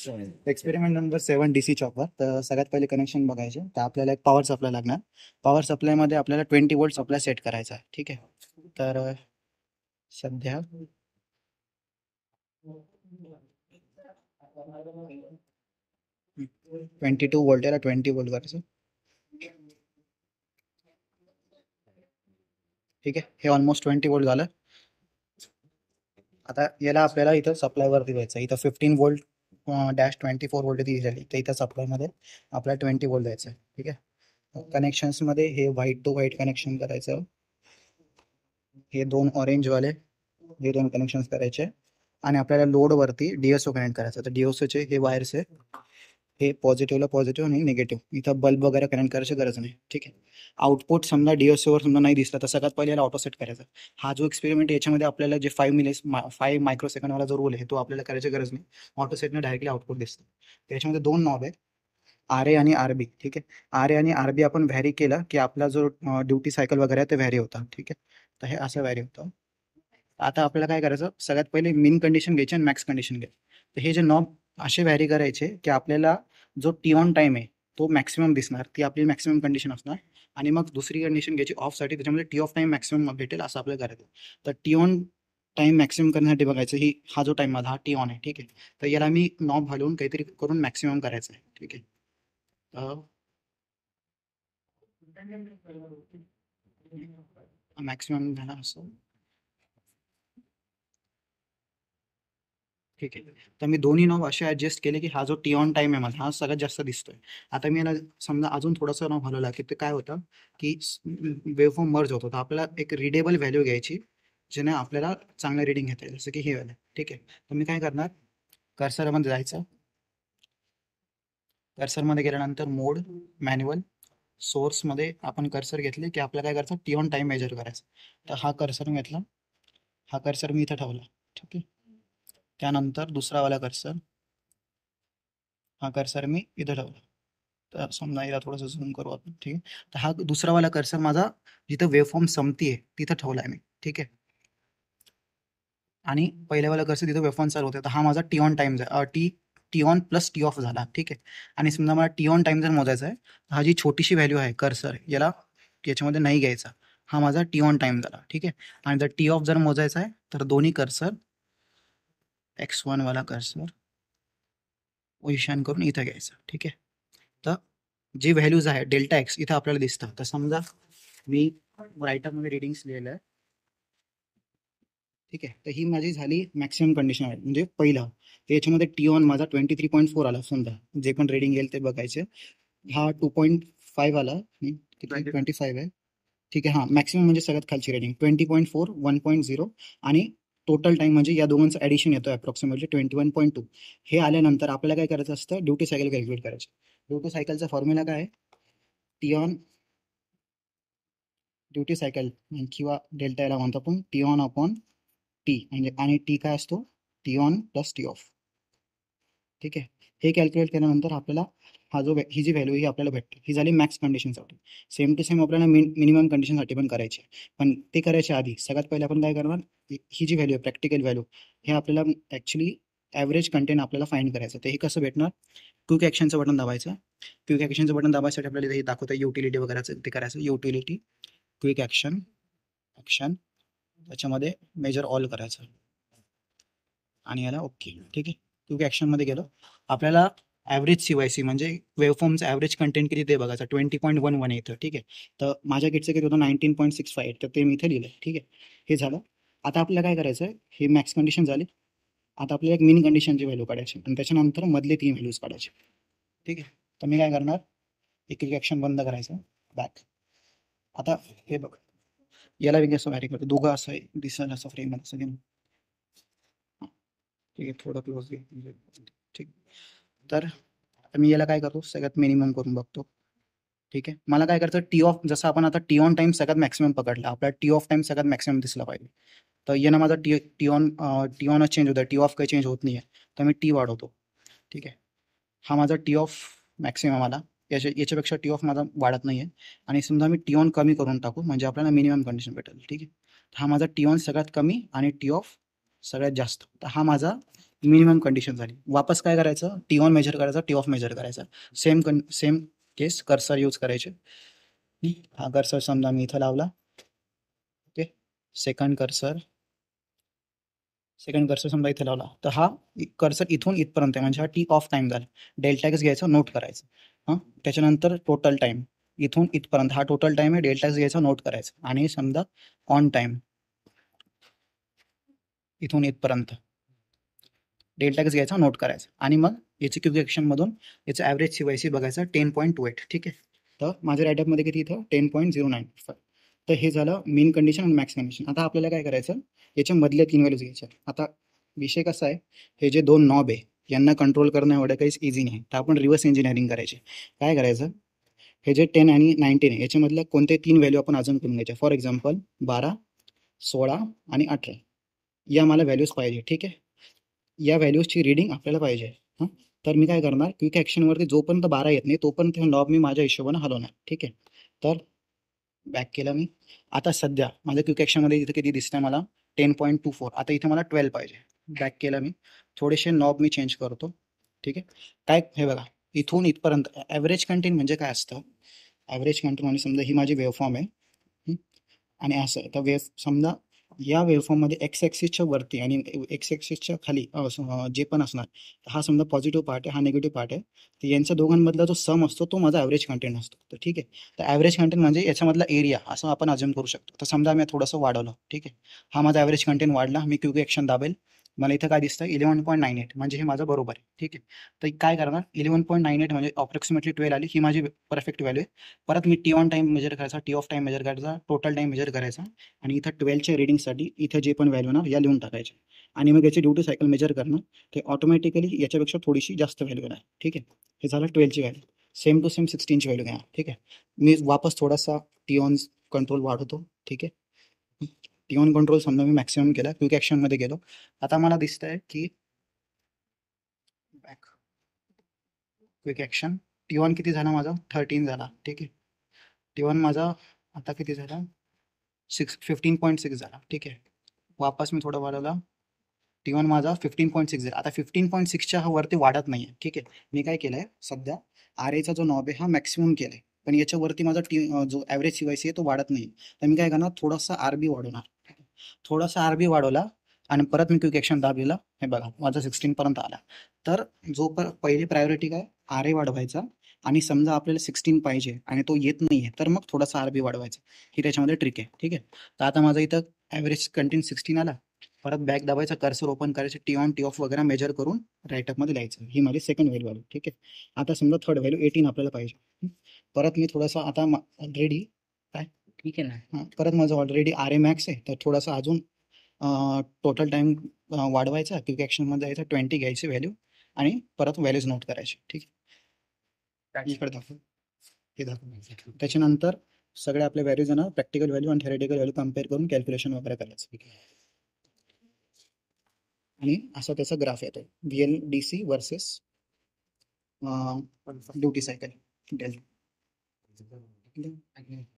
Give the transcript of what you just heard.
Experiment number 7 DC chopper. तर सगळ्यात पहिले कनेक्शन बघायचे. तर आपल्याला एक पॉवर सप्लाय लागणार. पॉवर सप्लायमध्ये आपल्याला 20 वोल्ट सप्लाय सेट करायचा आहे. ठीक आहे. तर सध्या 22 वोल्ट याला 20 वोल्ट करायचं. ठीक आहे. हे ऑलमोस्ट 20 वोल्ट झालं. आता याला आपल्याला इथं सप्लायवरती द्यायचं. इथं 15 वोल्ट -24 वोल्ट दिली. तर इथं सप्लायमध्ये आपल्याला 20 वोल्ट द्यायचं आहे. ठीक आहे. कनेक्शन्समध्ये हे व्हाईट टू व्हाईट कनेक्शन करायचं. हे दोन ऑरेंजवाले हे दोन कनेक्शन करायचे आणि आपल्याला लोडवरती DSO कनेक्ट करायचं. तर DSOचे हे वायर्स आहे. हे पॉझिटिव्हला पॉझिटिव्ह आणि निगेटिव्ह. इथं बल्ब वगैरे कनेक्ट करायची गरज नाही. ठीक आहे. आउटपुट समजा DSOवर समजा नाही दिसला तर सगळ्यात पहिले याला ऑटो सेट करायचा. हा जो एक्सपेरिमेंट याच्यामध्ये आपल्याला जे 5 मायक्रोसेकंडवाला जो रोल आहे तो आपल्याला करायची गरज नाही. ऑटो सेटने डायरेक्टली आउटपुट दिसतं. त्याच्यामध्ये दोन नॉब आहेत, RA आणि RB. ठीक आहे. RA आणि RB आपण व्हॅरी केला की आपला जो ड्युटी सायकल वगैरे आहे ते व्हॅरी होतं. ठीक आहे. तर हे असं व्हॅरी होतं. आता आपल्याला काय करायचं, सगळ्यात पहिले मिन कंडिशन घ्यायची आणि मॅक्स कंडिशन घ्यायची. तर हे जे नॉब असे व्हॅरी करायचे की आपल्याला जो टी ऑन टाईम आहे तो मॅक्सिमम दिसणार, ती आपली मॅक्सिमम कंडिशन असणार. आणि मग दुसरी कंडिशन घ्यायची ऑफसाठी, त्याच्यामध्ये टी ऑफ टाईम मॅक्सिमम भेटेल असं आपल्याला करायचं. तर टी ऑन टाईम मॅक्सिमम करण्यासाठी बघायचं, हा जो टाईम माझा हा टी ऑन आहे. ठीक आहे. तर याला मी नॉब घालून काहीतरी करून मॅक्सिमम करायचं आहे. ठीक आहे. मॅक्सिमम झाला असं. ठीक आहे. तर मी दोन्ही नॉब असे ॲडजस्ट केले की हा जो टी ऑन टाईम आहे माझा हा सगळ्यात जास्त दिसतोय. आता मी याला समजा अजून थोडंसं नॉब हलवला की ते काय होतं की वेवफॉर्म मर्ज होतो. तर आपल्याला एक रीडेबल व्हॅल्यू घ्यायची ज्याने आपल्याला चांगलं रिडिंग घेता येईल, जसं की हे व्हॅल्यू. ठीक आहे. तर मी काय करणार, कर्सरमध्ये जायचं. कर्सरमध्ये गेल्यानंतर मोड, मॅन्युअल, सोर्समध्ये आपण कर्सर घेतले की आपल्याला काय करायचं, टी ऑन टाईम मेजर करायचं. तर हा कर्सर घेतला, हा कर्सर मी इथं ठेवला. ठीक आहे. त्यानंतर दुसरावाला कर्सर, हा कर्सर मी इथं ठेवला. तर समजा याला थोडंसं झूम करू आपण. ठीक आहे. तर हा दुसरावाला कर्सर माझा जिथं वेवफॉर्म संपतीये तिथं ठेवला आहे मी. ठीक आहे. आणि पहिल्यावाला कर्सर तिथं वेवफॉर्म चालू होते. तर हा माझा T on time T on plus T of झाला. ठीक आहे. आणि समजा मला टी ऑन टाईम जर मोजायचा आहे तर हा जी छोटीशी व्हॅल्यू आहे कर्सर याला याच्यामध्ये नाही घ्यायचा. हा माझा टी ऑन टाईम झाला. ठीक आहे. आणि जर टी ऑफ जर मोजायचा आहे तर दोन्ही कर्सर X1 वाला कर्सर पोझिशन करून इथं घ्यायचं. ठीक आहे. तर जी व्हॅल्यूज आहे डेल्टा एक्स इथं आपल्याला दिसतं. तर समजा मी रायटरमध्ये रिडिंग्स लिहिलं आहे. ठीक आहे. तर ही माझी झाली मॅक्सिमम कंडिशन आहे, म्हणजे पहिला. तर याच्यामध्ये टी ऑन माझा 23.4 आला समजा, जे पण रेडिंग येईल ते बघायचे. हा 2.5 आला, किती 25 आहे. ठीक आहे. हां, मॅक्सिमम म्हणजे सगळ्यात खालची रेडिंग 20.4, 1.0 आणि टोटल टाईम म्हणजे या दोघांचं ॲडिशन येतं अप्रॉक्सिमेटली 21.2. हे आल्यानंतर आपल्याला काय करायचं असतं, ड्युटी सायकल कॅल्क्युलेट करायची. ड्युटी सायकलचा फॉर्म्युला काय आहे, टी ऑन ड्युटी सायकल किंवा डेल्टा याला म्हणतो आपण टी ऑन अपॉन टी, म्हणजे आणि टी काय असतो, T on plus T of. ठीक आहे. हे कॅल्क्युलेट केल्यानंतर आपल्याला ही जी व्हॅल्यू ही आपल्याला भेटते, ही झाली मॅक्स कंडिशनसाठी. सेम टू सेम आपल्याला मिनिमम कंडिशनसाठी पण करायची आहे. पण ते करायच्या आधी सगळ्यात पहिले आपण काय करणार, ही जी व्हॅल्यू आहे प्रॅक्टिकल व्हॅल्यू, हे आपल्याला ॲक्च्युली ॲव्हरेज कंटेंट आपल्याला फाइंड करायचं. तर हे कसं भेटणार, क्विक ॲक्शनचं बटन दाबायचं. क्विक ॲक्शनचं बटन दाबायसाठी आपल्याला हे दाखवतं युटिलिटी वगैरे ते करायचं. युटिलिटी, क्विक ॲक्शन, त्याच्यामध्ये मेजर ऑल करायचं आणि याला ओके. ठीक आहे. क्विक ॲक्शनमध्ये गेलो, आपल्याला ॲव्हरेज CYC म्हणजे वेवफॉर्मचं ॲव्हरेज कंटेंट किती ते बघायचं. 20.11 येतं. ठीक आहे. तर माझ्या किटचं किती होतं, 19.658. तर ते मी इथे लिहिलं. ठीक आहे. हे झालं. आता आपल्याला काय करायचं आहे, हे मॅक्स कंडिशन झाली. आता आपल्याला एक मिन कंडिशनची व्हॅल्यू काढायची आणि त्याच्यानंतर मधले 3 व्हॅल्यूज काढायचे. ठीक आहे. तर मी काय करणार, एक क्विक ॲक्शन बंद करायचं, बॅक. आता हे बघ, याला वेगळं असं व्हॅरी करतो, दोघं असं दिसेल असं फ्रेम असं घेऊन. ठीक आहे. थोडं क्लोज घे. ठीक. तर मी याला काय करतो, सगळ्यात मिनिमम करून बघतो. ठीक आहे. मला काय करायचं, टी ऑफ, जसं आपण आता टी ऑन टाईम सगळ्यात मॅक्सिमम पकडला, आपला टी ऑफ टाईम सगळ्यात मॅक्सिमम दिसला पाहिजे. तर यानं माझा टी ऑनच चेंज होतं, टी ऑफ काही चेंज होत नाही आहे. तर मी टी वाढवतो. ठीक आहे. हा माझा टी ऑफ मॅक्सिमम आला. याच्यापेक्षा टी ऑफ माझा वाढत नाही आहे. आणि समजा मी टी ऑन कमी करून टाकू, म्हणजे आपल्याला मिनिमम कंडिशन भेटेल. ठीक आहे. हा माझा टी ऑन सगळ्यात कमी आणि टी ऑफ सगळ्यात जास्त. तर हा माझा मिनिमम कंडिशन झाली. वापस काय करायचं, टी ऑन मेजर करायचा, टी ऑफ मेजर करायचा. सेम केस कर्सर यूज करायचे. हा कर्सर समजा मी इथं लावला. ओके, सेकंड कर्सर समजा इथे लावला, तर हा कर्सर इथून इथपर्यंत आहे, म्हणजे हा टी ऑफ टाइम झाला. डेल्टा एक्स घ्यायचा, नोट करायचं. हां, त्याच्यानंतर टोटल टाइम इथून इथपर्यंत, हा टोटल टाइम आहे, डेल्टा एक्स घ्यायचा, नोट करायचा. आणि समजा ऑन टाइम इथून इथपर्यंत डेल्टा एक्स घ्यायचा, नोट करायचा. आणि मग याची क्युएक्शनमधून याचं ॲव्हरेज CYC बघायचं 10.28. ठीक आहे, तर माझ्या रायटअपमध्ये किती इथं 10.09. तर हे झालं मेन कंडिशन आणि मॅक्स कंडिशन. आता आपल्याला काय करायचं, याच्या मधल्या 3 व्हॅल्यूज घ्यायच्या. आता विषय कसा आहे, हे जे 2 नॉब आहे यांना कंट्रोल करणं एवढं काहीच इझी नाही, तर आपण रिव्हर्स इंजिनिअरिंग करायचे. काय करायचं, हे जे 10 आणि 19 आहे याच्यामधल्या कोणते 3 व्हॅल्यू आपण अजून करून घ्यायच्या. फॉर एक्झाम्पल 12, 16 आणि 18 या मला व्हॅल्यूज पाहिजे. ठीक आहे, या व्हॅल्यूजची रीडिंग आपल्याला पाहिजे. हां, तर मी काय करणार, क्विक ॲक्शनवरती जोपर्यंत 12 येत नाही तोपर्यंत हे नॉब मी माझ्या हिशोबानं हलवणार. ठीक आहे, तर बॅक केलं मी. आता सध्या माझ्या क्विक ॲक्शनमध्ये इथं किती दिसतंय मला, 10.24. आता इथे मला 12 पाहिजे. बॅक केलं मी, थोडेसे नॉब मी चेंज करतो. ठीक आहे, काय हे बघा, इथून इथपर्यंत ॲव्हरेज कंटेंट म्हणजे काय असतं, ॲव्हरेज कंटेंट म्हणजे समजा ही माझी वेवफॉर्म आहे. आणि असं आहे, तर समजा या वेवफॉर्ममध्ये एक्स ॲक्सिसच्या वरती आणि एक्स ॲक्सिसच्या खाली जे पण असणार, हा समजा पॉझिटिव्ह पार्ट आहे, हा निगेटिव्ह पार्ट आहे. तर यांच्या दोघांमधला जो सम असतो तो माझा ॲव्हरेज कंटेंट असतो. तर ठीक आहे, तर ॲव्हरेज कंटेंट म्हणजे याच्यामधला एरिया असं आपण अज्युम करू शकतो. तर समजा मी थोडंसं वाढवलं. ठीक आहे, हा माझा ॲव्हरेज कंटेंट वाढला, मी क्विक ॲक्शन दाबेल, मला इथं काय दिसतं 11.98, म्हणजे हे माझं बरोबर आहे. ठीक आहे, तर काय करणार, 11.98 म्हणजे अप्रॉक्सिमेटली 12 आली, ही माझी परफेक्ट व्हॅल्यू आहे. परत मी टी ऑन टाईम मेजर करायचा, टी ऑफ टाईम मेजर करायचा, टोटल टाईम मेजर करायचा. आणि इथं 12च्या रीडिंगसाठी इथं जे पण व्हॅल्यू ना या लिहून टाकायचे. आणि मग याची ड्युटी सायकल मेजर करणं, ते ऑटोमॅटिकली याच्यापेक्षा थोडीशी जास्त व्हॅल्यू येणार. ठीक आहे, हे झालं 12ची व्हॅल्यू. सेम टू सेम 16ची व्हॅल्यू घ्या. ठीक आहे, मी वापस थोडासा टी ऑन कंट्रोल वाढवतो. ठीक आहे, टी ऑन कंट्रोल समजा मी मॅक्सिमम केला, क्विक ॲक्शनमध्ये गेलो. आता मला दिसतंय की back quick action, T on किती झाला माझा 13 झाला. ठीक आहे, टी ऑन माझा आता किती झाला 15.6 झाला. ठीक आहे, वापस मी थोडं वाढवला, टी वन माझा 15.6 झाला. आता 15.6च्या हा वरती वाढत नाही आहे. ठीक आहे, मी काय केलं आहे, सध्या आर एचा जो नॉब आहे हा मॅक्सिमम केला आहे, पण याच्यावरती माझा जो ॲव्हरेज CYC आहे तो वाढत नाही. तर मी काय करणार, थोडासा RB वाढवणार. थोडासा RB वाढवला आणि परत मी क्विक ॲक्शन दाबलेला, हे बघा माझा 16 पर्यंत आला. तर जो पहिली प्रायोरिटी काय, RA वाढवायचा. आणि समजा आपल्याला 16 पाहिजे आणि तो येत नाही आहे, तर मग थोडासा RB वाढवायचा. ही त्याच्यामध्ये ट्रिक आहे. ठीक आहे, तर आता माझा इथं ॲव्हरेज कंटेंट 16 आला. परत बॅक दाबायचा, कर्सर ओपन करायचे, टी ऑन टी ऑफ वगैरे मेजर करून राईटअपमध्ये लिहायचं. ही माझी सेकंड व्हॅल्यू आली. ठीक आहे, आता समजा थर्ड व्हॅल्यू 18 आपल्याला पाहिजे. परत मी थोडासा आता ऑलरेडी काय, ठीक आहे ना, हां, परत माझं ऑलरेडी RA मॅक्स आहे, तर थोडासा अजून टोटल टाईम वाढवायचा, क्विक ॲक्शनमध्ये जायचं, 20 घ्यायची व्हॅल्यू आणि परत व्हॅल्यूज नोट करायची. ठीक आहे, इकडे दाखव, हे दाखव. त्याच्यानंतर सगळे आपले व्हॅल्यूज ना प्रॅक्टिकल व्हॅल्यू आणि थेरेटिकल व्हॅल्यू कम्पेअर करून कॅल्क्युलेशन वगैरे करायचं. ठीक आहे, आणि असा त्याचा ग्राफ येतो, VLDC versus duty cycle delta.